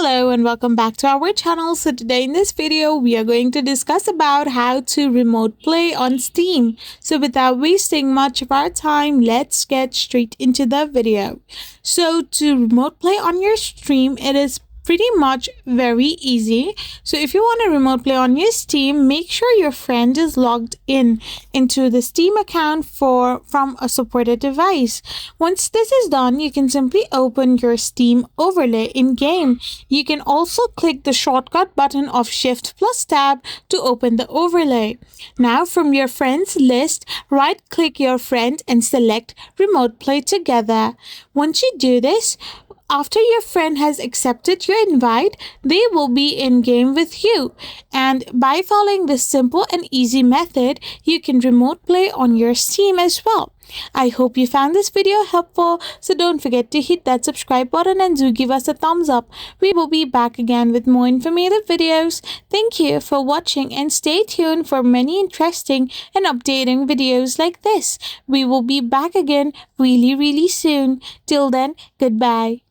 Hello and welcome back to our channel. So today in this video we are going to discuss about how to remote play on Steam. So without wasting much of our time, let's get straight into the video. So to remote play on your stream, it is pretty much very easy. So if you want to remote play on your Steam, make sure your friend is logged in into the Steam account from a supported device. Once this is done, you can simply open your Steam overlay in game. You can also click the shortcut button of Shift plus Tab to open the overlay. Now from your friends list, right click your friend and select remote play together. Once you do this, after your friend has accepted your invite, they will be in game with you. And by following this simple and easy method, you can remote play on your Steam as well. I hope you found this video helpful, so don't forget to hit that subscribe button and do give us a thumbs up. We will be back again with more informative videos. Thank you for watching and stay tuned for many interesting and updating videos like this. We will be back again really soon. Till then, goodbye.